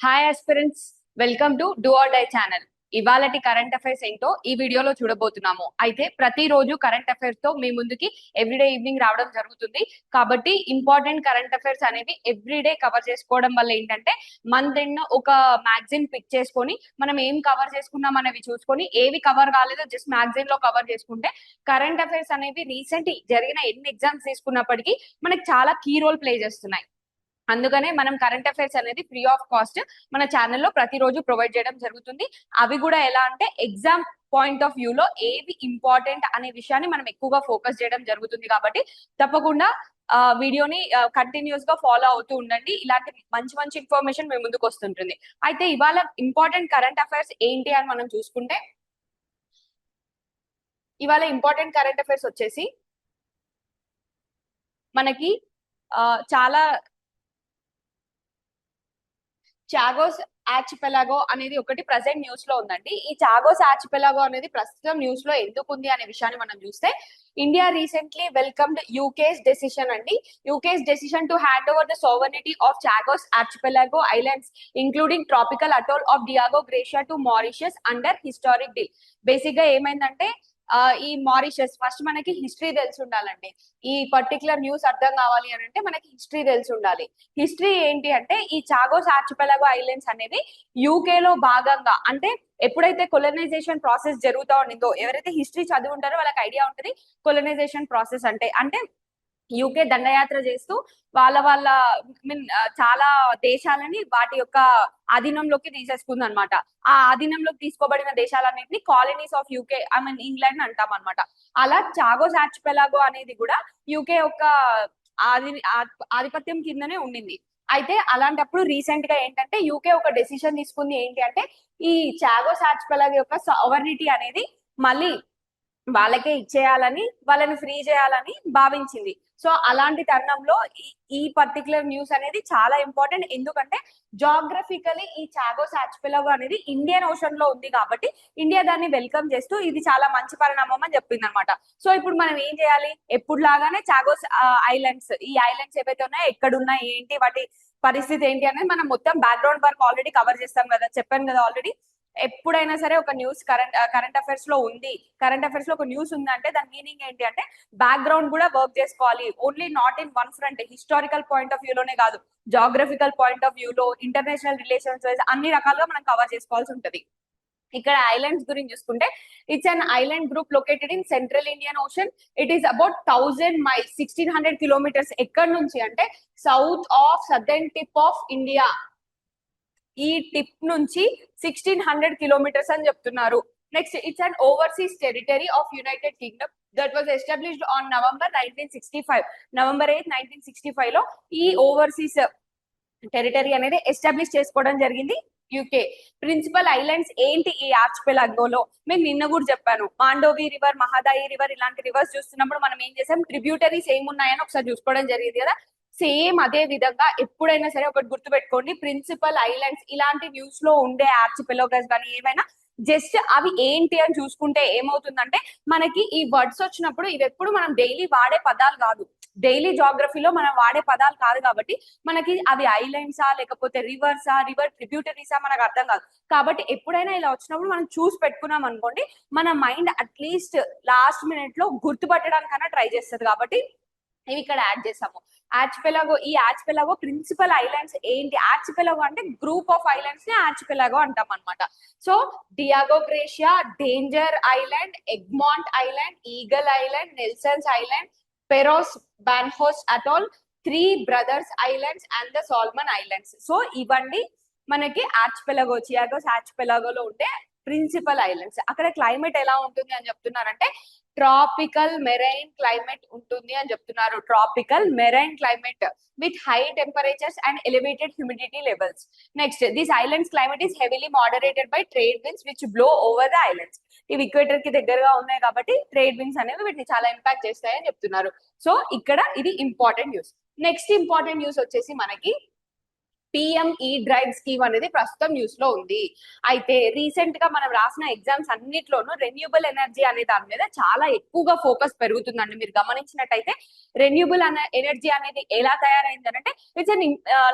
Hi aspirants, welcome to do or die channel. ఇవాళటి current affairs ఏంటో ఈ వీడియోలో చూడబోతున్నాము. అయితే ప్రతిరోజు కరెంట్ అఫైర్స్ తో మీ ముందుకి ఎవ్రీడే ఈవినింగ్ రావడం జరుగుతుంది. కాబట్టి ఇంపార్టెంట్ కరెంట్ అఫైర్స్ అనేవి ఎవ్రీడే కవర్ చేసుకోవడం వల్ల ఏంటంటే మంత్ ఎండ్ ఒక మ్యాగజైన్ పిక్ చేసుకొని మనం ఏం కవర్ చేసుకున్నాం అనేవి చూసుకొని ఏవి కవర్ కాలేదో జస్ట్ మ్యాగజైన్ లో కవర్ చేసుకుంటే కరెంట్ అఫైర్స్ అనేవి రీసెంట్ జరిగిన ఎన్ని ఎగ్జామ్స్ తీసుకున్నప్పటికీ మనకి చాలా కీ రోల్ ప్లే చేస్తున్నాయి. అందుకనే మనం కరెంట్ అఫైర్స్ అనేది ఫ్రీ ఆఫ్ కాస్ట్ మన ఛానల్లో ప్రతిరోజు ప్రొవైడ్ చేయడం జరుగుతుంది. అవి కూడా ఎలా అంటే ఎగ్జామ్ పాయింట్ ఆఫ్ వ్యూ లో ఏవి ఇంపార్టెంట్ అనే విషయాన్ని మనం ఎక్కువగా ఫోకస్ చేయడం జరుగుతుంది. కాబట్టి తప్పకుండా వీడియోని కంటిన్యూస్ గా ఫాలో అవుతూ ఉండండి. ఇలాంటి మంచి మంచి ఇన్ఫర్మేషన్ మీ ముందుకు వస్తుంటుంది. అయితే ఇవాళ ఇంపార్టెంట్ కరెంట్ అఫైర్స్ ఏంటి అని మనం చూసుకుంటే, ఇవాళ ఇంపార్టెంట్ కరెంట్ అఫైర్స్ వచ్చేసి మనకి చాలా చాగోస్ ఆర్చిపెలాగో అనేది ఒకటి ప్రజెంట్ న్యూస్ లో ఉందండి. ఈ చాగోస్ ఆర్చిపెలాగో అనేది ప్రస్తుతం న్యూస్ లో ఎందుకు ఉంది అనే విషయాన్ని మనం చూస్తే, India recently welcomed UK's decision అండి. UK's decision to hand over the sovereignty of Chagos archipelago islands including tropical atoll of Diego Garcia to Mauritius under historic deal. Basic గా ఏమైందంటే ఈ మారిషస్ ఫస్ట్ మనకి హిస్టరీ తెలిసి ఉండాలండి. ఈ particular news అర్థం కావాలి అని అంటే మనకి హిస్టరీ తెలిసి ఉండాలి. హిస్టరీ ఏంటి అంటే ఈ చాగోస్ ఆర్చిపెలాగో ఐలాండ్స్ అనేది యూకే లో భాగంగా, అంటే ఎప్పుడైతే కొలనైజేషన్ ప్రాసెస్ జరుగుతూ ఉండిందో, ఎవరైతే హిస్టరీ చదివి ఉంటారో వాళ్ళకి ఐడియా ఉంటుంది కొలనైజేషన్ ప్రాసెస్ అంటే. యూకే దండయాత్ర చేస్తూ వాళ్ళ వాళ్ళ మీన్ చాలా దేశాలని వాటి యొక్క ఆధీనంలోకి తీసేసుకుంది అనమాట. ఆ ఆధీనంలోకి తీసుకోబడిన దేశాలన్నింటినీ colonies of UK, I mean England అంటాం అనమాట. అలా చాగోస్ ఆర్చిపెలాగో అనేది కూడా యూకే యొక్క ఆధిపత్యం కిందనే ఉండింది. అయితే అలాంటప్పుడు రీసెంట్ గా ఏంటంటే యూకే ఒక డెసిషన్ తీసుకుంది. ఏంటి అంటే ఈ చాగోస్ ఆర్చిపెలాగో యొక్క సావర్నిటీ అనేది మళ్ళీ వాళ్ళకే ఇచ్చేయాలని, వాళ్ళని ఫ్రీ చేయాలని భావించింది. సో అలాంటి తరుణంలో ఈ పర్టికులర్ న్యూస్ అనేది చాలా ఇంపార్టెంట్. ఎందుకంటే జాగ్రఫికలీ ఈ చాగోస్ ఆర్చిపెలాగో అనేది ఇండియన్ ఓషన్ లో ఉంది కాబట్టి ఇండియా దాన్ని వెల్కమ్ చేస్తూ ఇది చాలా మంచి పరిణామం అని చెప్పింది అనమాట. సో ఇప్పుడు మనం ఏం చేయాలి, ఎప్పుడు లాగానే చాగోస్ ఐలాండ్స్, ఈ ఐలాండ్స్ ఏవైతే ఉన్నాయో ఎక్కడున్నాయి, ఏంటి వాటి పరిస్థితి ఏంటి అనేది మనం మొత్తం బ్యాక్గ్రౌండ్ వర్క్ ఆల్రెడీ కవర్ చేస్తాం కదా, చెప్పాను కదా ఆల్రెడీ. ఎప్పుడైనా సరే ఒక న్యూస్ కరెంట్ అఫైర్స్ లో ఉంది, కరెంట్ అఫైర్స్ లో ఒక న్యూస్ ఉందంటే దాని మీనింగ్ ఏంటి అంటే బ్యాక్గ్రౌండ్ కూడా వర్క్ చేసుకోవాలి. Only not in one front, historical point of view లోనే కాదు, జాగ్రఫికల్ పాయింట్ ఆఫ్ వ్యూ లో, ఇంటర్నేషనల్ రిలేషన్స్ వైజ్ అన్ని రకాలుగా మనం కవర్ చేసుకోవాల్సి ఉంటది. ఇక్కడ ఐలాండ్స్ గురించి చూసుకుంటే, it's an island group located in central Indian ocean. It is about 1000 miles, 1600 kilometres. ఎక్కడి నుంచి అంటే south of southern tip of India. ఈ టిప్ నుంచి 1600 కిలోమీటర్స్ అని చెప్తున్నారు. Next, it's an overseas territory of United Kingdom that was established on November 1965. November 8, 1965 లో ఈ overseas territory అనేది ఎస్టాబ్లిష్ చేసుకోవడం జరిగింది యూకే. ప్రిన్సిపల్ ఐలాండ్స్ ఏంటి ఈ ఆర్చిపెలాగోలో, మీకు నిన్న కూడా చెప్పాను. మాండోవి రివర్, మహాదాయి రివర్, ఇలాంటి రివర్స్ చూస్తున్నప్పుడు మనం ఏం చేసాం, ట్రిబ్యూటరీస్ ఏమున్నాయని ఒకసారి చూసుకోవడం జరిగింది కదా. సేమ్ అదే విధంగా ఎప్పుడైనా సరే ఒకటి గుర్తుపెట్టుకోండి, ప్రిన్సిపల్ ఐలాండ్స్ ఇలాంటి న్యూస్ లో ఉండే ఆర్చిపెలాగోస్ కానీ ఏమైనా జస్ట్ అవి ఏంటి అని చూసుకుంటే ఏమవుతుందంటే, మనకి ఈ వర్డ్స్ వచ్చినప్పుడు ఇవి ఎప్పుడు మనం డైలీ వాడే పదాలు కాదు, డైలీ జాగ్రఫీలో మనం వాడే పదాలు కాదు. కాబట్టి మనకి అవి ఐలాండ్సా లేకపోతే రివర్సా, రివర్ ట్రిబ్యూటరీసా మనకు అర్థం కాదు. కాబట్టి ఎప్పుడైనా ఇలా వచ్చినప్పుడు మనం చూసి పెట్టుకున్నాం అనుకోండి, మన మైండ్ అట్లీస్ట్ లాస్ట్ మినిట్ లో గుర్తుపట్టడానికైనా ట్రై చేస్తుంది. కాబట్టి ఇవి ఇక్కడ యాడ్ చేసాము. ఆర్చిపెలాగో, ఈ ఆర్చిపెలాగో ప్రిన్సిపల్ ఐలాండ్స్ ఏంటి, ఆర్చిపెలాగో అంటే గ్రూప్ ఆఫ్ ఐలాండ్స్ ని ఆర్చిపెలాగో అంటాం అనమాట. So Diego Garcia, Danger island, Egmont island, Eagle island, Nelson's island, Peros Banhos atoll, three brothers islands and the Salomon islands. So ఇవన్నీ మనకి ఆర్చిపెలాగో, చియాగోస్ ఆర్చిపెలాగోలో ఉండే ప్రిన్సిపల్ ఐలాండ్స్. అక్కడ క్లైమేట్ ఎలా ఉంటుంది అని చెప్తున్నారంటే ట్రాపికల్ మెరైన్ క్లైమేట్ ఉంటుంది అని చెప్తున్నారు. Tropical marine climate with high temperatures and elevated humidity levels. Next, this islands climate is heavily moderated by trade winds which blow over the islands. ఇవి equator కి దగ్గరగా ఉన్నాయి కాబట్టి ట్రేడ్ విండ్స్ అనేవి వీటిని చాలా ఇంపాక్ట్ చేస్తాయని చెప్తున్నారు. సో ఇక్కడ ఇది important news. Next important news వచ్చేసి మనకి పిఎం ఈ డ్రైవ్ స్కీమ్ అనేది ప్రస్తుతం న్యూస్ లో ఉంది. అయితే రీసెంట్ గా మనం రాసిన ఎగ్జామ్స్ అన్నిట్లోనూ రెన్యూబుల్ ఎనర్జీ అనే దాని మీద చాలా ఎక్కువగా ఫోకస్ పెరుగుతుందండి. మీరు గమనించినట్టయితే రెన్యూబుల్ ఎనర్జీ అనేది ఎలా తయారైంది అంటే it's an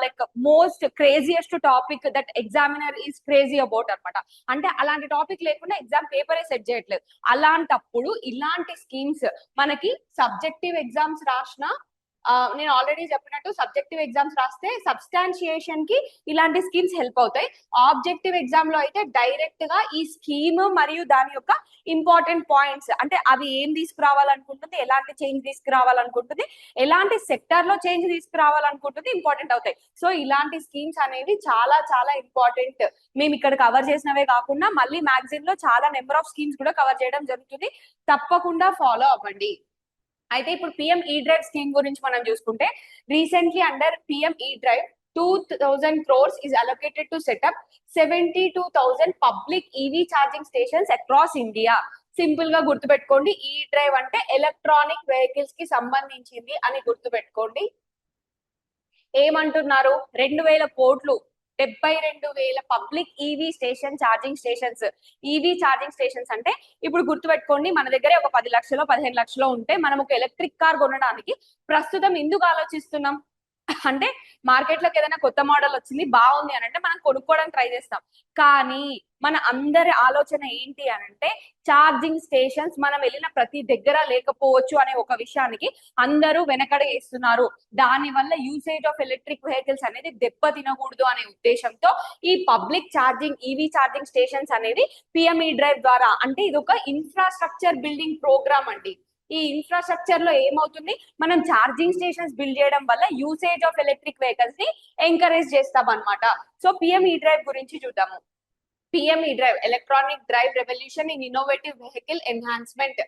like most craziest topic that examiner is crazy about అనమాట. అంటే అలాంటి టాపిక్ లేకుండా ఎగ్జామ్ పేపరే సెట్ చేయట్లేదు. అలాంటప్పుడు ఇలాంటి స్కీమ్స్ మనకి సబ్జెక్టివ్ ఎగ్జామ్స్ రాసిన నేను ఆల్రెడీ చెప్పినట్టు సబ్జెక్టివ్ ఎగ్జామ్స్ రాస్తే సబ్స్టాన్షియేషన్ కి ఇలాంటి స్కీమ్స్ హెల్ప్ అవుతాయి. ఆబ్జెక్టివ్ ఎగ్జామ్ లో అయితే డైరెక్ట్ గా ఈ స్కీమ్ మరియు దాని యొక్క ఇంపార్టెంట్ పాయింట్స్ అంటే అవి ఏం తీసుకురావాలనుకుంటుంది, ఎలాంటి చేంజ్ తీసుకురావాలనుకుంటుంది, ఎలాంటి సెక్టర్ లో చేంజ్ తీసుకురావాలనుకుంటుంది ఇంపార్టెంట్ అవుతాయి. సో ఇలాంటి స్కీమ్స్ అనేవి చాలా చాలా ఇంపార్టెంట్. మేము ఇక్కడ కవర్ చేసినవే కాకుండా మళ్ళీ మ్యాగజైన్ లో చాలా నెంబర్ ఆఫ్ స్కీమ్స్ కూడా కవర్ చేయడం జరుగుతుంది. తప్పకుండా ఫాలో అవ్వండి. అయితే ఇప్పుడు పిఎం ఈ డ్రైవ్ స్కీమ్ గురించి మనం చూసుకుంటే రీసెంట్లీ అండర్ పిఎం ఈ drive 2000 crores is allocated to set up 72,000 public EV charging stations across India. Simple గా గుర్తుపెట్టుకోండి, ఈ డ్రైవ్ అంటే ఎలక్ట్రానిక్ వెహికల్స్ కి సంబంధించింది అని గుర్తుపెట్టుకోండి. ఏమంటున్నారు? 2,000 కోట్లు 72,000 public EV station charging stations. EV charging stations అంటే ఇప్పుడు గుర్తుపెట్టుకోండి, మన దగ్గర ఒక 10 లక్షలు 15 లక్షలు ఉంటే మనం ఒక ఎలక్ట్రిక్ కార్ కొనడానికి ప్రస్తుతం ఎందుకు ఆలోచిస్తున్నాం అంటే మార్కెట్ లోకి ఏదైనా కొత్త మోడల్ వచ్చింది బాగుంది అని అంటే మనం కొనుక్కోవడానికి ట్రై చేస్తాం. కానీ మన అందరి ఆలోచన ఏంటి అని అంటే ఛార్జింగ్ స్టేషన్స్ మనం వెళ్ళిన ప్రతి దగ్గర లేకపోవచ్చు అనే ఒక విషయానికి అందరూ వెనకడ వేస్తున్నారు. దాని వల్ల యూసేజ్ ఆఫ్ ఎలక్ట్రిక్ వెహికల్స్ అనేది దెబ్బ తినకూడదు అనే ఉద్దేశంతో ఈ public charging EV charging stations అనేది పిఎంఈ డ్రైవ్ ద్వారా అంటే ఇది ఒక ఇన్ఫ్రాస్ట్రక్చర్ బిల్డింగ్ ప్రోగ్రామ్ అండి. ఈ ఇన్ఫ్రాస్ట్రక్చర్ లో ఏమవుతుంది, మనం ఛార్జింగ్ స్టేషన్స్ బిల్డ్ చేయడం వల్ల యూసేజ్ ఆఫ్ ఎలక్ట్రిక్ వెహికల్స్ ని ఎంకరేజ్ చేస్తాం అనమాట. సో పిఎంఈ డ్రైవ్ గురించి చూద్దాము. PME Drive, Electronic Drive Revolution in Innovative Vehicle Enhancement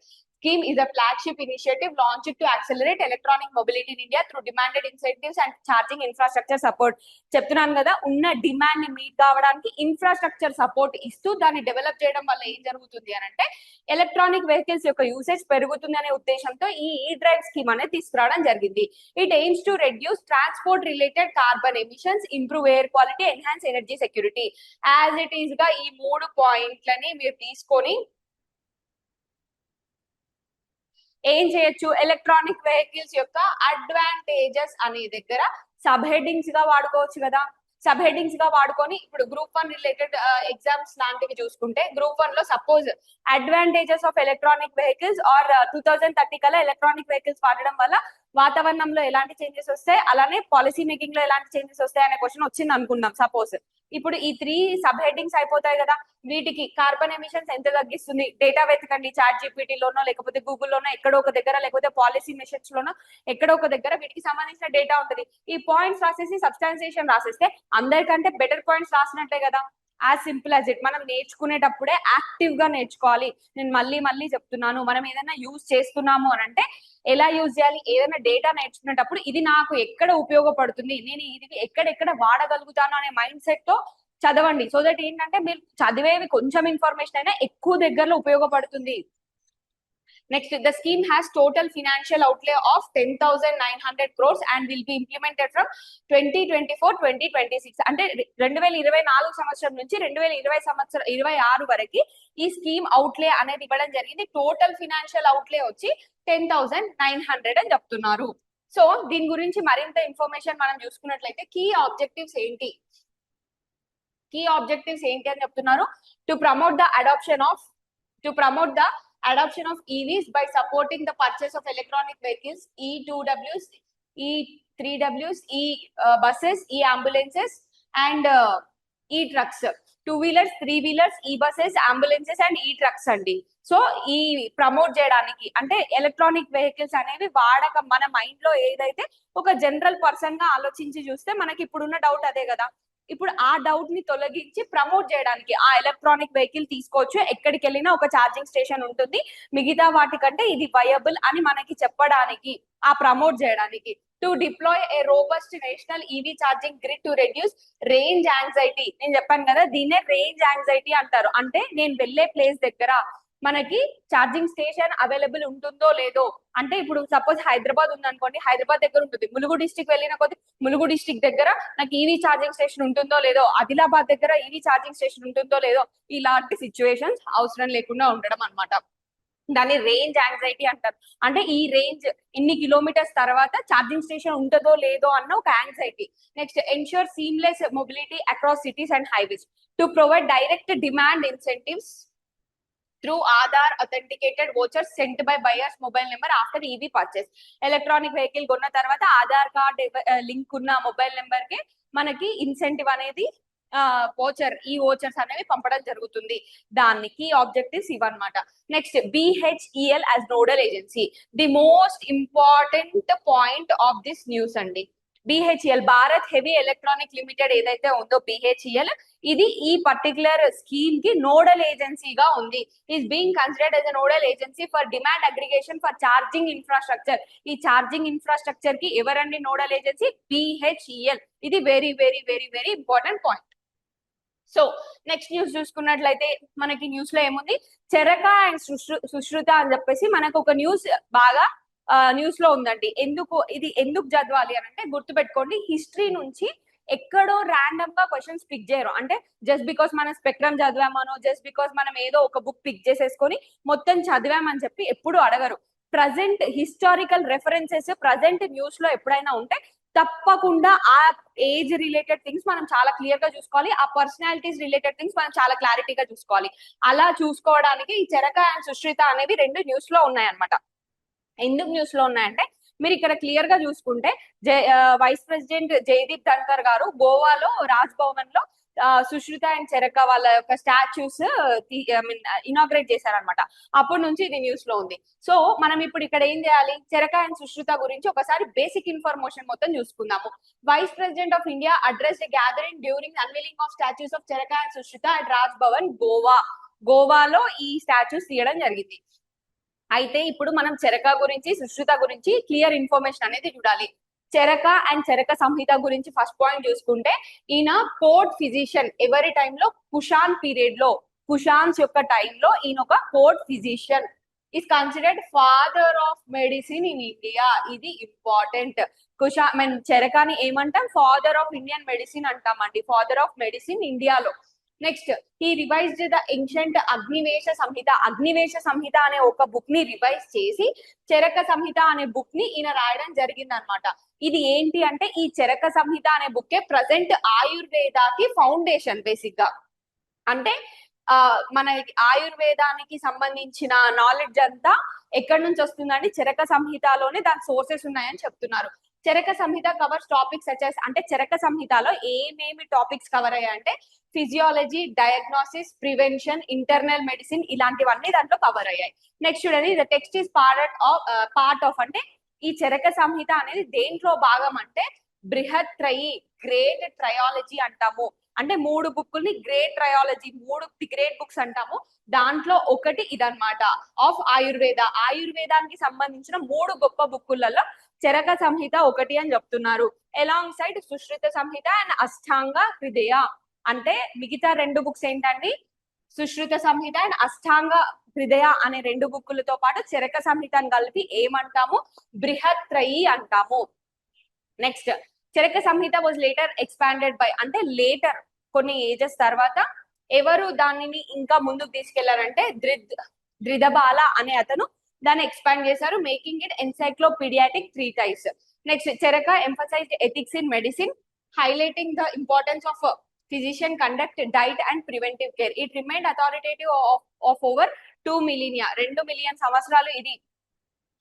Scheme is a flagship initiative launched to accelerate electronic mobility in India through demanded incentives and charging infrastructure support. చెప్తున్నాను కదా, ఉన్న demand ని meet కావడానికి infrastructure support ఇస్తూ దాన్ని develop చేయడం వల్ల ఏం జరుగుతుంది అని అంటే ఎలక్ట్రానిక్ వెహికల్స్ యొక్క యూసేజ్ పెరుగుతుంది అనే ఉద్దేశంతో ఈ డ్రైవ్ స్కీమ్ అనేది తీసుకురావడం జరిగింది. It AIIMS to reduce transport related carbon emissions, improve air quality, enhance energy security. As it is గా ఈ 3 పాయింట్లని మీరు తీసుకొని ఏం చేయొచ్చు, ఎలక్ట్రానిక్ వెహికల్స్ యొక్క అడ్వాంటేజెస్ అనే దగ్గర సబ్ హెడ్డింగ్స్ గా వాడుకోవచ్చు కదా. సబ్ హెడ్డింగ్స్ గా వాడుకొని ఇప్పుడు గ్రూప్ 1 రిలేటెడ్ ఎగ్జామ్స్ లాంటివి చూసుకుంటే గ్రూప్ 1 లో suppose advantages of electronic vehicles are 2030 కల్లా ఎలక్ట్రానిక్ వెహికల్స్ వాడడం వల్ల వాతావరణంలో ఎలాంటి చేంజెస్ వస్తాయి, అలానే పాలసీ మేకింగ్ లో ఎలాంటి చేంజెస్ వస్తాయి అనే క్వశ్చన్ వచ్చింది అనుకుందాం సపోజ్. ఇప్పుడు ఈ 3 సబ్ హెడ్డింగ్స్ అయిపోతాయి కదా. వీటికి కార్బన్ ఎమిషన్స్ ఎంత తగ్గిస్తుంది, డేటా వెతకండి చాట్ జీపీటీ లోనో లేకపోతే గూగుల్లోనో ఎక్కడో ఒక దగ్గర, లేకపోతే పాలసీ మెషన్స్ లోనో ఎక్కడో ఒక దగ్గర వీటికి సంబంధించిన డేటా ఉంటుంది. ఈ పాయింట్స్ రాసేసి సబ్స్టాన్సియేషన్ రాసేస్తే అందరికంటే బెటర్ పాయింట్స్ రాసినట్లే కదా. As simple as it. మనం నేర్చుకునేటప్పుడే యాక్టివ్ గా నేర్చుకోవాలి. నేను మళ్ళీ చెప్తున్నాను, మనం ఏదైనా యూజ్ చేస్తున్నాము అని అంటే ఎలా యూజ్ చేయాలి, ఏదైనా డేటా నేర్చుకునేటప్పుడు ఇది నాకు ఎక్కడ ఉపయోగపడుతుంది, నేను ఇది ఎక్కడెక్కడ వాడగలుగుతాను అనే మైండ్ సెట్ తో చదవండి. సో దట్ ఏంటంటే మీరు చదివేవి కొంచెం ఇన్ఫర్మేషన్ అయినా ఎక్కువ దగ్గరలో ఉపయోగపడుతుంది. Next, the scheme has total financial outlay of 10,900 crores and will be implemented from 2024-2026. అంటే 2024 సంవత్సరం నుంచి 2026 వరకు ఈ స్కీమ్ అవుట్లే అనేది ఇవ్వడం జరిగింది. టోటల్ ఫినాన్షియల్ అవుట్లే వచ్చి 10,900 అని చెప్తున్నారు. సో దీని గురించి మరింత ఇన్ఫర్మేషన్ మనం చూసుకున్నట్లయితే కీ ఆబ్జెక్టివ్స్ ఏంటి అని చెప్తున్నారు. To promote the adoption of EVs by supporting the purchase of electronic vehicles, E2Ws, E3Ws, buses, ambulances and trucks. 2-wheelers, 3-wheelers, buses, ambulances and trucks అండి. సో ఈ ప్రమోట్ చేయడానికి అంటే ఎలక్ట్రానిక్ వెహికల్స్ అనేవి వాడక మన మైండ్ లో ఏదైతే ఒక జనరల్ పర్సన్ గా ఆలోచించి చూస్తే మనకి ఇప్పుడున్న డౌట్ అదే కదా. ఇప్పుడు ఆ డౌట్ ని తొలగించి ప్రమోట్ చేయడానికి ఆ ఎలక్ట్రానిక్ వెహికల్ తీసుకోవచ్చు, ఎక్కడికి వెళ్ళినా ఒక ఛార్జింగ్ స్టేషన్ ఉంటుంది, మిగతా వాటికంటే ఇది వయబుల్ అని మనకి చెప్పడానికి, ఆ ప్రమోట్ చేయడానికి. To deploy A robust national EV charging grid to reduce range anxiety. నేను చెప్పాను కదా, దీన్నే రేంజ్ యాంగ్జైటీ అంటారు. అంటే నేను వెళ్ళే ప్లేస్ దగ్గర మనకి ఛార్జింగ్ స్టేషన్ అవైలబుల్ ఉంటుందో లేదో. అంటే ఇప్పుడు సపోజ్ హైదరాబాద్ ఉందనుకోండి, హైదరాబాద్ దగ్గర ఉంటుంది, ములుగు డిస్ట్రిక్ట్ వెళ్ళిన కొద్ది ములుగు డిస్ట్రిక్ట్ దగ్గర నాకు ఈవీ ఛార్జింగ్ స్టేషన్ ఉంటుందో లేదో, ఆదిలాబాద్ దగ్గర ఈవీ ఛార్జింగ్ స్టేషన్ ఉంటుందో లేదో, ఇలాంటి సిచ్యువేషన్స్ అవసరం లేకుండా ఉండడం అనమాట. దాన్ని రేంజ్ యాంగ్జైటీ అంటారు. అంటే ఈ రేంజ్ ఇన్ని కిలోమీటర్స్ తర్వాత ఛార్జింగ్ స్టేషన్ ఉంటుందో లేదో అన్న ఒక anxiety. Next ensure seamless mobility across cities and highways to provide direct demand incentives through Aadhaar authenticated vouchers sent by buyer's mobile number after EV purchase. Electronic vehicle కొన్న తర్వాత Aadhaar card link ఉన్న mobile number కి మనకి incentive అనేది ఈ vouchers అనేవి పంపడం జరుగుతుంది. దానికి ఆబ్జెక్టివ్స్ ఇవన్నమాట. Next BHEL as nodal agency, the most important point of this news అండి. BHEL Bharat heavy electronic limited ఏదైతే ఉందో BHEL, ఇది ఈ పర్టికులర్ స్కీమ్ కి నోడల్ ఏజెన్సీగా ఉంది. Is being considered as nodal agency for demand aggregation for charging infrastructure. ఈ charging infrastructure కి ఎవరండి నోడల్ ఏజెన్సీ? BHEL. ఇది very very very very important point. So next news చూసుకున్నట్లయితే మనకి న్యూస్ లో ఏముంది, చెరక అండ్ సుశ్రుత అని చెప్పేసి మనకు ఒక న్యూస్ బాగా న్యూస్ లో ఉందండి. ఎందుకు చదవాలి అని అంటే గుర్తుపెట్టుకోండి, హిస్టరీ నుంచి ఎక్కడో ర్యాండమ్ గా క్వశ్చన్స్ పిక్ చేయరు. అంటే జస్ట్ బికాస్ మనం స్పెక్ట్రమ్ చదివామనో, జస్ట్ బికాస్ మనం ఏదో ఒక బుక్ పిక్ చేసేసుకొని మొత్తం చదివామని చెప్పి ఎప్పుడు అడగరు. Present historical references present news లో ఎప్పుడైనా ఉంటే తప్పకుండా ఆ ఏజ్ రిలేటెడ్ థింగ్స్ మనం చాలా క్లియర్ గా చూసుకోవాలి. ఆ పర్సనాలిటీస్ రిలేటెడ్ థింగ్స్ మనం చాలా క్లారిటీగా చూసుకోవాలి. అలా చూసుకోవడానికి ఈ చెరక అండ్ సుశ్రిత అనేవి రెండు న్యూస్ లో ఉన్నాయన్నమాట. ఎందుకు న్యూస్ లో ఉన్నాయంటే మీరు ఇక్కడ క్లియర్ గా చూసుకుంటే వైస్ ప్రెసిడెంట్ జయదీప్ ధన్కర్ గారు గోవాలో రాజ్ భవన్ లో సుశ్రుత అండ్ చెరక వాళ్ళ యొక్క స్టాచ్యూస్ ఇనాగ్రేట్ చేశారనమాట. అప్పటి నుంచి ఇది న్యూస్ లో ఉంది. సో మనం ఇప్పుడు ఇక్కడ ఏం చేయాలి, చెరక అండ్ సుశ్రుత గురించి ఒకసారి బేసిక్ ఇన్ఫర్మేషన్ మొత్తం చూసుకుందాము. Vice president of India address a gathering during unveiling of statues of Charaka and Sushruta at Raj Bhavan గోవాలో ఈ స్టాచ్యూస్ తీయడం జరిగింది. అయితే ఇప్పుడు మనం చెరక గురించి సుశ్రుత గురించి క్లియర్ ఇన్ఫర్మేషన్ అనేది చూడాలి. చెరక అండ్ చెరక సంహిత గురించి ఫస్ట్ పాయింట్ చూసుకుంటే, ఈయన కోర్ట్ ఫిజిషియన్. ఎవరి టైంలో? కుషాన్ పీరియడ్ లో, కుషాన్స్ యొక్క టైంలో ఈయన ఒక court physician. Is considered father of medicine in India. ఇది ఇంపార్టెంట్. చెరకాని ఏమంటాం? ఫాదర్ ఆఫ్ ఇండియన్ మెడిసిన్ అంటామండి, ఫాదర్ ఆఫ్ మెడిసిన్ ఇండియాలో. Next he revised the ancient Agnivesha Samhita. Agnivesha Samhita అనే ఒక బుక్ ని రివైజ్ చేసి చెరక సంహిత అనే బుక్ ని ఈయన రాయడం జరిగింది అనమాట. ఇది ఏంటి అంటే, ఈ చెరక సంహిత అనే బుక్కే ప్రజెంట్ ఆయుర్వేదాకి ఫౌండేషన్. బేసిక్ గా అంటే మన ఆయుర్వేదానికి సంబంధించిన నాలెడ్జ్ అంతా ఎక్కడి నుంచి వస్తుందండి? చెరక సంహితలోనే దాని సోర్సెస్ ఉన్నాయని చెప్తున్నారు. చెరక సంహిత కవర్స్ టాపిక్స్ సచెస్, అంటే చెరక సంహితలో ఏమేమి టాపిక్స్ కవర్ అయ్యాయంటే physiology, diagnosis, prevention, internal medicine, ఇలాంటివన్నీ దాంట్లో కవర్ అయ్యాయి. నెక్స్ట్ చూడండి, the text is part of అంటే ఈ చెరక సంహిత అనేది దేంట్లో భాగం అంటే బృహత్ త్రయి, గ్రేట్ ట్రయాలజీ అంటాము. అంటే 3 బుక్కుల్ని గ్రేట్ ట్రయాలజీ, 3 గ్రేట్ బుక్స్ అంటాము. దాంట్లో ఒకటి ఇదన్నమాట ఆఫ్ ఆయుర్వేద. ఆయుర్వేదానికి సంబంధించిన 3 గొప్ప బుక్కులలో చెరక సంహిత ఒకటి అని చెప్తున్నారు. Alongside Sushruta Samhita and Ashtanga Hridaya. అంటే మిగతా 2 బుక్స్ ఏంటండి? సుశ్రుత సంహిత అండ్ అష్టాంగ హృదయ అనే 2 బుక్కులతో పాటు చెరక సంహితను కలిపి ఏమంటాము? బృహత్రయి అంటాము. Next Charaka Samhita was later expanded by, అంటే లేటర్ కొన్ని ఏజెస్ తర్వాత ఎవరు దానిని ఇంకా ముందుకు తీసుకెళ్లారంటే ద్రిదబాల అనే అతను దాన్ని ఎక్స్పాండ్ చేశారు, making it encyclopaedic 3 times. Next Charaka emphasised ethics in medicine, highlighting the importance of physician conduct, diet and preventive care. It remained authoritative of over 2 millennia. 2 million సంవత్సరాలు ఇది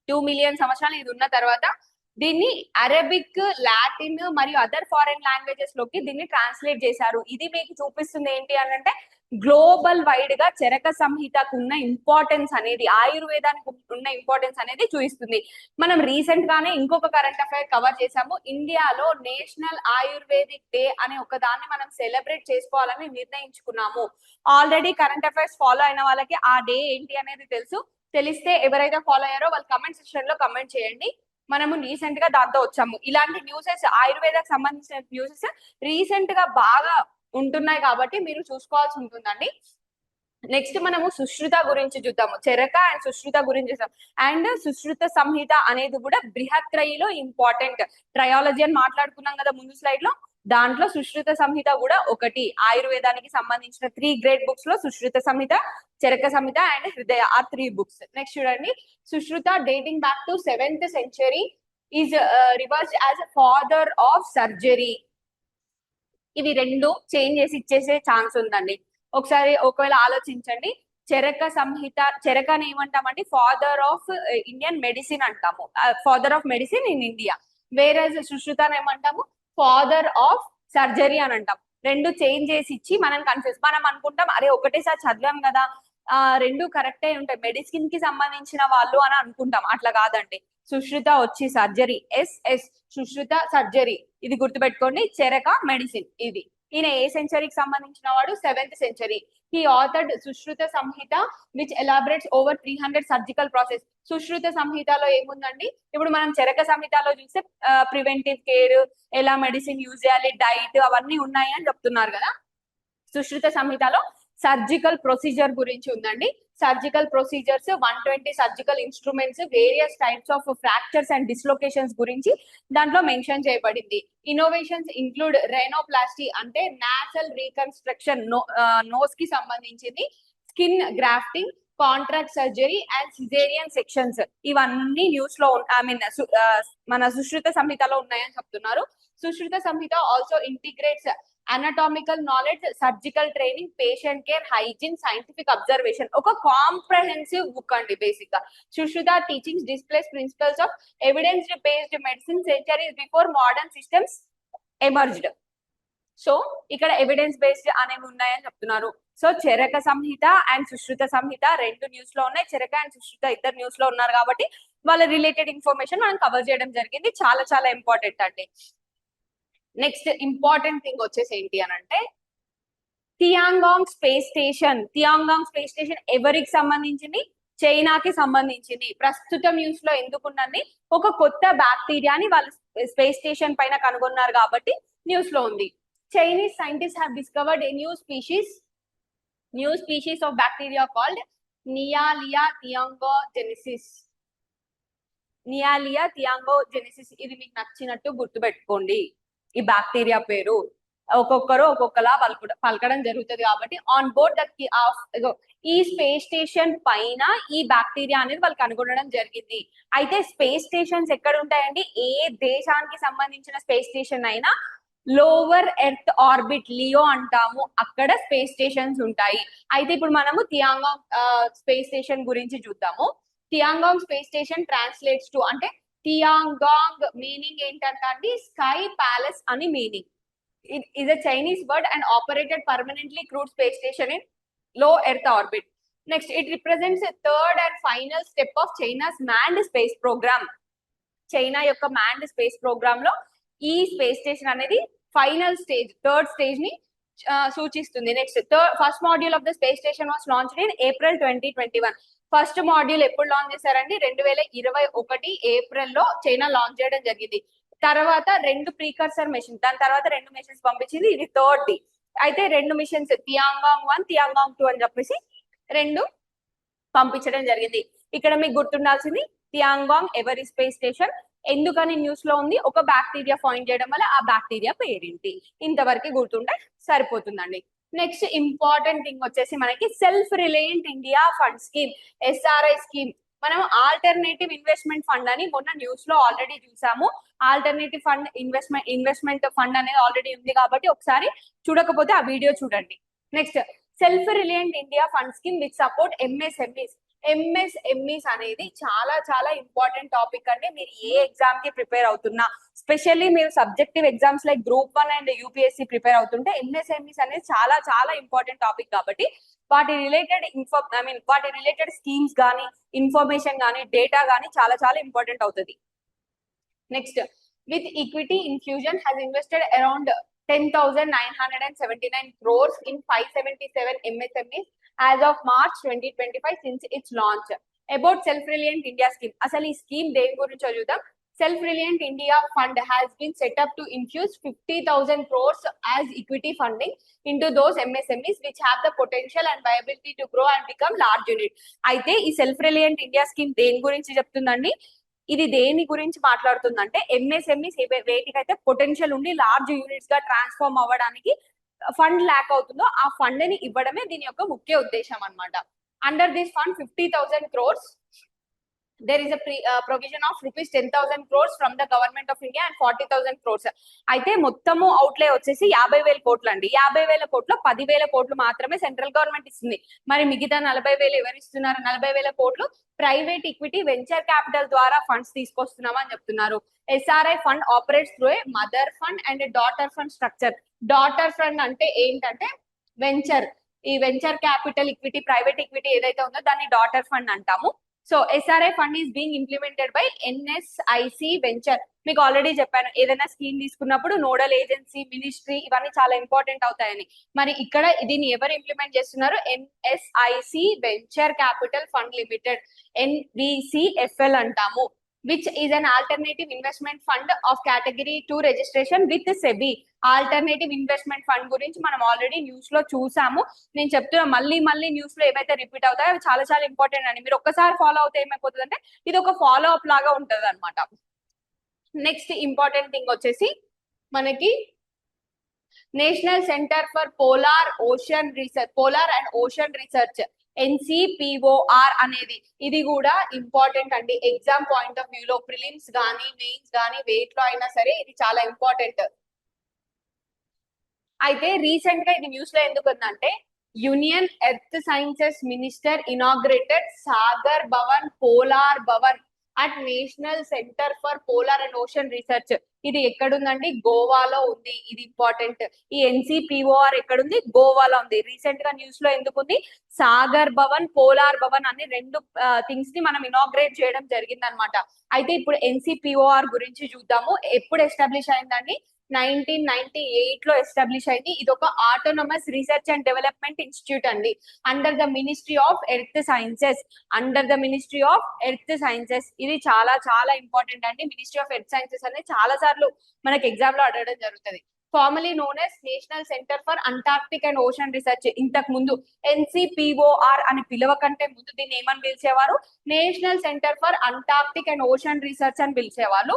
2 మిలియన్ సంవత్సరాలు ఇది ఉన్న తర్వాత దీన్ని అరబిక్, లాటిన్ మరియు అదర్ ఫారెన్ లాంగ్వేజెస్ లోకి దీన్ని ట్రాన్స్లేట్ చేశారు. ఇది మీకు చూపిస్తుంది ఏంటి అని అంటే గ్లోబల్ వైడ్ గా చెరక సంహితకు ఉన్న ఇంపార్టెన్స్ అనేది, ఆయుర్వేదానికి ఉన్న ఇంపార్టెన్స్ అనేది చూపిస్తుంది. మనం రీసెంట్ గానే ఇంకొక కరెంట్ అఫైర్ కవర్ చేసాము. ఇండియాలో నేషనల్ ఆయుర్వేదిక్ డే అనే ఒక దాన్ని మనం సెలబ్రేట్ చేసుకోవాలని నిర్ణయించుకున్నాము. ఆల్రెడీ కరెంట్ అఫైర్స్ ఫాలో అయిన వాళ్ళకి ఆ డే ఏంటి అనేది తెలుసు. తెలిస్తే ఎవరైతే ఫాలో అయ్యారో వాళ్ళు కమెంట్ సెక్షన్ లో కమెంట్ చేయండి. మనము రీసెంట్ గా దాంతో వచ్చాము. ఇలాంటి న్యూసెస్, ఆయుర్వేదకు సంబంధించిన న్యూసెస్ రీసెంట్ గా బాగా ఉంటున్నాయి కాబట్టి మీరు చూసుకోవాల్సి ఉంటుందండి. నెక్స్ట్ మనము సుశ్రుత గురించి చూద్దాము. చరక అండ్ సుశ్రుత గురించి చూద్దాం. అండ్ సుశ్రుత సంహిత అనేది కూడా బృహత్రయిలో ఇంపార్టెంట్. ట్రయాలజీ అని మాట్లాడుకున్నాం కదా ముందు స్లైడ్ లో, దాంట్లో సుశ్రుత సంహిత కూడా ఒకటి. ఆయుర్వేదానికి సంబంధించిన 3 గ్రేట్ బుక్స్ లో సుశ్రుత సంహిత, చరక సంహిత అండ్ హృదయ ఆ 3 బుక్స్. నెక్స్ట్ చూడండి, Sushruta dating back to 7th century is reversed as father of surgery. ఇవి రెండు చేంజ్ చేసి ఇచ్చేసే ఛాన్స్ ఉందండి. ఒకవేళ ఆలోచించండి, చరక సంహిత, చరకని ఏమంటామండి, ఫాదర్ ఆఫ్ ఇండియన్ మెడిసిన్ అంటాము, father of medicine in India. వేరే సుశ్రుతని ఏమంటాము, ఫాదర్ ఆఫ్ సర్జరీ అని అంటాం. రెండు చేంజ్ చేసి ఇచ్చి మనం మనం అనుకుంటాం అరే ఒకటేసారి చదివాం కదా, రెండు కరెక్టే ఉంటాయి, మెడిసిన్ కి సంబంధించిన వాళ్ళు అని అనుకుంటాం. అట్లా కాదండి. సుశ్రుత వచ్చి సర్జరీ, సుశ్రుత సర్జరీ, ఇది గుర్తుపెట్టుకోండి. చరక మెడిసిన్. ఇది ఈయన ఏ సెంచరీకి సంబంధించిన వాడు, 7th century. He authored Sushruta Samhita which elaborates over 300 surgical process. Sushruta సంహితలో ఏముందండి, ఇప్పుడు మనం చరక సంహితలో చూస్తే ప్రివెంటివ్ కేర్, ఎలా మెడిసిన్ యూజ్ చేయాలి, డైట్, అవన్నీ ఉన్నాయి అని చెప్తున్నారు కదా. సుశ్రుత సంహితలో సర్జికల్ ప్రొసీజర్ గురించి ఉందండి. Surgical procedures, 120 surgical instruments, various types of fractures and dislocations గురించి దాంట్లో మెన్షన్ చేయబడింది. ఇన్నోవేషన్స్ ఇంక్లూడ్ రైనోప్లాస్టీ అంటే నాసల్ రీకన్స్ట్రక్షన్, నోస్ కి సంబంధించింది, skin grafting, cataract surgery and caesarean sections. ఇవన్నీ న్యూస్ లో మన సుశ్రుత సంహితలో ఉన్నాయని చెప్తున్నారు. Sushruta Samhita also integrates anatomical knowledge, surgical training, patient care, hygiene, scientific observation. ఒక కాంప్రహెన్సివ్ బుక్ అండి బేసిక్ గా. Sushruta teachings displays principles of evidence based medicine centuries before modern systems emerged. So ఇక్కడ ఎవిడెన్స్ బేస్డ్ అనేవి ఉన్నాయని చెప్తున్నారు. సో చరక సంహిత అండ్ సుశ్రుత సంహిత రెండు news లో ఉన్నాయి. చరక అండ్ సుశ్రుత ఇద్దరు న్యూస్ లో ఉన్నారు కాబట్టి వాళ్ళ రిలేటెడ్ ఇన్ఫర్మేషన్ మనం కవర్ చేయడం జరిగింది. చాలా చాలా ఇంపార్టెంట్ అండి. నెక్స్ట్ ఇంపార్టెంట్ థింగ్ వచ్చేసి ఏంటి అని అంటే, Tiangong space station. Tiangong space station ఎవరికి సంబంధించింది, చైనాకి సంబంధించింది. ప్రస్తుతం న్యూస్ లో ఎందుకున్నది, ఒక కొత్త బ్యాక్టీరియాని వాళ్ళు స్పేస్ స్టేషన్ పైన కనుగొన్నారు కాబట్టి న్యూస్ లో ఉంది. Chinese scientist have discovered a new species of bacteria called Niallia tiangongensis. Niallia tiangongensis. ఇది మీకు నచ్చినట్టు గుర్తుపెట్టుకోండి. ఈ బ్యాక్టీరియా పేరు ఒక్కొక్కరు ఒక్కొక్కలా పలకడం జరుగుతుంది కాబట్టి ఆన్ బోర్డ్ ఈ స్పేస్ స్టేషన్ పైన ఈ బ్యాక్టీరియా అనేది వాళ్ళు కనుగొనడం జరిగింది. అయితే స్పేస్ స్టేషన్స్ ఎక్కడ ఉంటాయండి, ఏ దేశానికి సంబంధించిన స్పేస్ స్టేషన్ అయినా లోవర్ ఎర్త్ ఆర్బిట్, లియో అంటాము, అక్కడ స్పేస్ స్టేషన్స్ ఉంటాయి. అయితే ఇప్పుడు మనము టియాంగాంగ్ స్పేస్ స్టేషన్ గురించి చూద్దాము. Tiangong space station translates to అంటే టియాంగాంగ్ మీనింగ్ ఏంటంటే స్కై ప్యాలెస్ అని meaning. It is a Chinese word and operated permanently crewed space station in low Earth orbit. Next, it represents a third and final step of China's manned space program. China యొక్క manned space program లో ఈ space station అనేది final stage, third stage ని సూచిస్తుంది. Next, first module of the space station was launched in April 2021. First module ఎప్పుడు launch చేశారండి, 2021 April లో China launch చేయడం జరిగింది. తర్వాత 2 ప్రీకర్సర్ మిషన్, దాని తర్వాత 2 మిషన్స్ పంపించింది. ఇది థర్డ్ ది. అయితే 2 మిషన్స్ టియాంగాంగ్ 1, టియాంగాంగ్ 2 అని చెప్పేసి 2 పంపించడం జరిగింది. ఇక్కడ మీకు గుర్తుండాల్సింది టియాంగాంగ్ ఎవరి స్పేస్ స్టేషన్ ఎందుకని న్యూస్ లో ఉంది, ఒక బ్యాక్టీరియా ఫైండ్ చేయడం వల్ల ఆ బ్యాక్టీరియా పేరేంటి, ఇంతవరకు గుర్తుంటే సరిపోతుందండి. నెక్స్ట్ ఇంపార్టెంట్ థింగ్ వచ్చేసి మనకి self reliant India fund scheme, SRI scheme. మనం ఆల్టర్నేటివ్ ఇన్వెస్ట్మెంట్ ఫండ్ అని మొన్న న్యూస్ లో ఆల్రెడీ చూసాము. ఆల్టర్నేటివ్ ఫండ్ ఇన్వెస్ట్మెంట్ ఫండ్ అనేది ఆల్రెడీ ఉంది కాబట్టి ఒకసారి చూడకపోతే ఆ వీడియో చూడండి. Next, self reliant India fund scheme which support MSMEs. MSMEs అనేది చాలా చాలా ఇంపార్టెంట్ టాపిక్ అండి. మీరు ఏ ఎగ్జామ్ కి ప్రిపేర్ అవుతున్నా, స్పెషల్లీ మీరు subjective exams like Group 1 and UPSC prepare అవుతుంటే MSMEs అనేది చాలా చాలా ఇంపార్టెంట్ టాపిక్ కాబట్టి వాటి రిలేటెడ్ స్కీమ్స్ కానీ, ఇన్ఫర్మేషన్ కానీ, డేటా కానీ చాలా చాలా ఇంపార్టెంట్ అవుతుంది. Next, with equity infusion has invested around 10,979 crores in 577 MSMEs as of March 2025 since its launch. About self-reliant India scheme. అసలు ఈ స్కీమ్ దేని గురించి చూద్దాం. Self Reliant India Fund has been set up to infuse 50,000 crores as equity funding into those MSMEs which have the potential and viability to grow and become large unit. అయితే ఈ self reliant India scheme దేని గురించి చెప్తుందండి? ఇది దేని గురించి మాట్లాడుతుందంటే MSMEs వేటికైతే potential ఉండి large units గా ట్రాన్స్ఫార్మ్ అవ్వడానికి ఫండ్ ల్యాక్ అవుతుందో ఆ ఫండ్ ని ఇవ్వడమే దీని యొక్క ముఖ్య ఉద్దేశం అన్నమాట. Under this fund 50,000 crores there is a provision of rupees 10,000 crores from the government of India and 40,000 crores. అయితే మొత్తము అవుట్లే వచ్చేసి 50,000 కోట్లు అండి. 50,000 కోట్లు 10,000 కోట్లు మాత్రమే సెంట్రల్ గవర్నమెంట్ ఇస్తుంది. మరి మిగతా 40,000 ఎవరు ఇస్తున్నారు? 40,000 కోట్లు ప్రైవేట్ ఈక్విటీ వెంచర్ క్యాపిటల్ ద్వారా ఫండ్స్ తీసుకొస్తున్నామని చెప్తున్నారు. SRI fund operates through a mother fund and daughter fund structure. Daughter fund అంటే ఏంటంటే వెంచర్, ఈ venture capital equity private equity ఏదైతే ఉందో దాన్ని డాటర్ ఫండ్ అంటాము. So SRI fund is being implemented by NSIC venture. మీకు ఆల్రెడీ చెప్పాను, ఏదైనా స్కీమ్ తీసుకున్నప్పుడు నోడల్ ఏజెన్సీ, మినిస్ట్రీ ఇవన్నీ చాలా ఇంపార్టెంట్ అవుతాయని. మరి ఇక్కడ దీన్ని ఎవరు ఇంప్లిమెంట్ చేస్తున్నారు? NSIC venture capital fund limited, NVCFL అంటాము. which is an alternative investment fund of category 2 registration with SEBI. Alternative investment fund గురించి మనం ఆల్రెడీ న్యూస్ లో చూసాము. నేను చెప్తున్నా మళ్ళీ న్యూస్ లో ఏవైతే రిపీట్ అవుతాయో అవి చాలా చాలా ఇంపార్టెంట్ అండి. మీరు ఒక్కసారి ఫాలో అవుతే ఏమైపోతుంది అంటే ఇది ఒక ఫాలో అప్ లాగా ఉంటది అనమాట. నెక్స్ట్ ఇంపార్టెంట్ థింగ్ వచ్చేసి మనకి national centre for polar and ocean research NCPOR అనేది ఇది కూడా ఇంపార్టెంట్ అండి. ఎగ్జామ్ పాయింట్ ఆఫ్ వ్యూలో ప్రిలిమ్స్ గానీ మెయిన్స్ గానీ వేట్లో అయినా సరే ఇది చాలా ఇంపార్టెంట్. అయితే రీసెంట్ గా ఇది న్యూస్ లో ఎందుకు ఉందంటే union earth sciences minister inaugurated Sagar Bhavan polar Bhavan at national centre for polar and ocean research. ఇది ఎక్కడుందండి? గోవాలో ఉంది. ఇది ఇంపార్టెంట్. ఈ NCPOR ఎక్కడుంది? గోవాలో ఉంది. రీసెంట్ గా న్యూస్ లో ఎందుకు ఉంది? సాగర్ భవన్ పోలార్ భవన్ అనే రెండు థింగ్స్ ని మనం ఇనాగ్రేట్ చేయడం జరిగింది అనమాట. అయితే ఇప్పుడు NCPOR గురించి చూద్దాము. ఎప్పుడు ఎస్టాబ్లిష్ అయిందండి? 1998 లో ఎస్టాబ్లిష్ అయింది. ఇది ఒక autonomous research and development institute అండి. Under the ministry of earth sciences. ఇది చాలా చాలా ఇంపార్టెంట్ అండి. మినిస్ట్రీ ఆఫ్ ఎర్త్ సైన్సెస్ అనేది చాలా సార్లు మనకి ఎగ్జామ్ లో అడగడం జరుగుతుంది. Formally known as national centre for Antarctic and ocean research. ఇంతకు ముందు NCPOR అని పిలవకంటే ముందు దీన్ని ఏమని పిలిచేవారు? National centre for Antarctic and ocean research అని పిలిచేవాళ్ళు.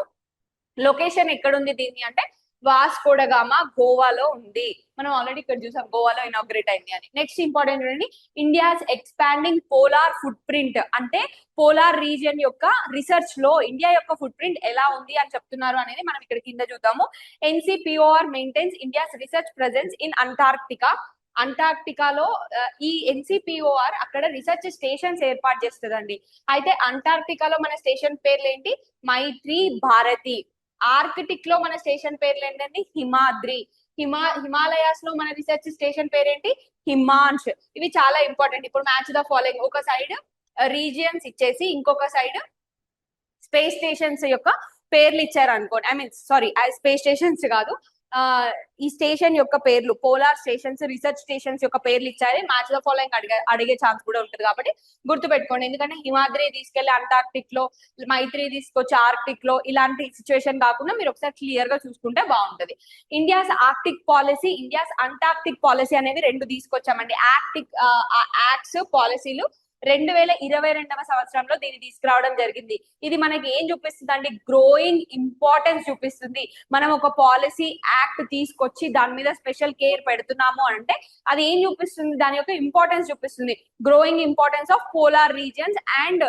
లొకేషన్ ఎక్కడుంది దీన్ని అంటే వాస్కోడగామా గోవాలో ఉంది. మనం ఆల్రెడీ ఇక్కడ చూసాం గోవాలో ఇనాగ్రేట్ అయింది అని. నెక్స్ట్ ఇంపార్టెంట్ అండి, India's expanding polar foot print అంటే పోలార్ రీజియన్ యొక్క రీసెర్చ్ లో ఇండియా యొక్క ఫుట్ ప్రింట్ ఎలా ఉంది అని చెప్తున్నారు అనేది మనం ఇక్కడ కింద చూద్దాము. NCPOR maintains India's research presence in అంటార్క్టికాలో ఈ NCPOR అక్కడ రీసెర్చ్ స్టేషన్స్ ఏర్పాటు చేస్తుందండి. అయితే అంటార్క్టికాలో మన స్టేషన్ పేర్లు ఏంటి? మైత్రి భారతి. ఆర్కిటిక్ లో మన స్టేషన్ పేర్లు ఏంటండి? హిమాద్రి. హిమాలయాస్ లో మన రీసెర్చ్ స్టేషన్ పేరేంటి? హిమాంష్. ఇవి చాలా ఇంపార్టెంట్. ఇప్పుడు మ్యాచ్ ద ఫాలోయింగ్, ఒక సైడ్ రీజియన్స్ ఇచ్చేసి ఇంకొక సైడ్ స్పేస్ స్టేషన్స్ యొక్క పేర్లు ఇచ్చారు అనుకోండి. I mean sorry, space stations కాదు, ఈ స్టేషన్ యొక్క పేర్లు, పోలార్ స్టేషన్స్ రీసెర్చ్ స్టేషన్స్ యొక్క పేర్లు ఇచ్చారు. మ్యాచ్ ద ఫాలోయింగ్ అడిగే ఛాన్స్ కూడా ఉంటుంది కాబట్టి గుర్తుపెట్టుకోండి. ఎందుకంటే హిమాద్రి తీసుకెళ్లి అంటార్క్టిక్ లో, మైత్రి తీసుకొచ్చి ఆర్క్టిక్ లో, ఇలాంటి సిచ్యువేషన్ కాకుండా మీరు ఒకసారి క్లియర్ గా చూసుకుంటే బాగుంటది. India's Arctic policy, India's Antarctic policy అనేవి రెండు తీసుకొచ్చామండి. యాక్ట్స్ పాలసీలు 2022వ సంవత్సరంలో దీన్ని తీసుకురావడం జరిగింది. ఇది మనకి ఏం చూపిస్తుంది అండి? గ్రోయింగ్ ఇంపార్టెన్స్ చూపిస్తుంది. మనం ఒక పాలసీ యాక్ట్ తీసుకొచ్చి దాని మీద స్పెషల్ కేర్ పెడుతున్నాము అంటే అది ఏం చూపిస్తుంది? దాని యొక్క ఇంపార్టెన్స్ చూపిస్తుంది. Growing importance of polar regions and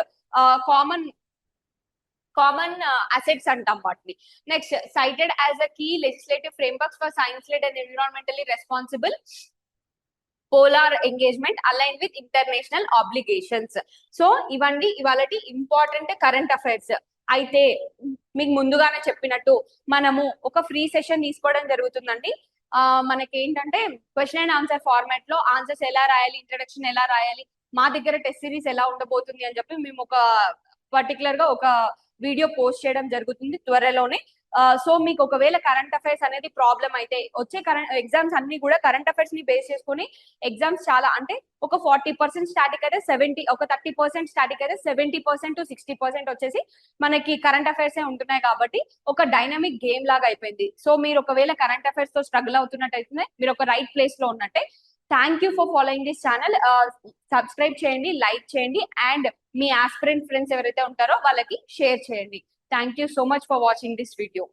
common assets అంటాం వాటిని. Next, cited as a key legislative frameworks for science led and environmentally responsible polar engagement align with international obligations. So ఇవన్నీ ఇవాళటి ఇంపార్టెంట్ కరెంట్ అఫైర్స్. అయితే మీకు ముందుగానే చెప్పినట్టు మనము ఒక ఫ్రీ సెషన్ తీసుకోవడం జరుగుతుందండి. మనకి ఏంటంటే క్వశ్చన్ అండ్ ఆన్సర్ ఫార్మాట్ లో ఆన్సర్స్ ఎలా రాయాలి, ఇంట్రడక్షన్ ఎలా రాయాలి, మా దగ్గర టెస్ట్ సిరీస్ ఎలా ఉండబోతుంది అని చెప్పి మేము ఒక పర్టికులర్ గా ఒక వీడియో పోస్ట్ చేయడం జరుగుతుంది త్వరలోనే. సో మీకు ఒకవేళ కరెంట్ అఫైర్స్ అనేది ప్రాబ్లం అయితే వచ్చే ఎగ్జామ్స్ అన్ని కూడా కరెంట్ అఫైర్స్ ని బేస్ చేసుకుని ఎగ్జామ్స్ చాలా అంటే ఒక 40% స్టాటిక్ అయితే 30% స్టాటిక్ అయితే 70% to 60% వచ్చేసి మనకి కరెంట్ అఫైర్స్ ఉంటున్నాయి కాబట్టి ఒక డైనమిక్ గేమ్ లాగా అయిపోయింది. సో మీరు ఒకవేళ కరెంట్ అఫైర్స్ తో స్ట్రగుల్ అవుతున్నట్టయితే మీరు ఒక రైట్ ప్లేస్ లో ఉన్నట్టే. Thank you for following this channel. Subscribe చేయండి, లైక్ చేయండి, అండ్ మీ ఆస్పిరెంట్ ఫ్రెండ్స్ ఎవరైతే ఉంటారో వాళ్ళకి షేర్ చేయండి. Thank you so much for watching this video.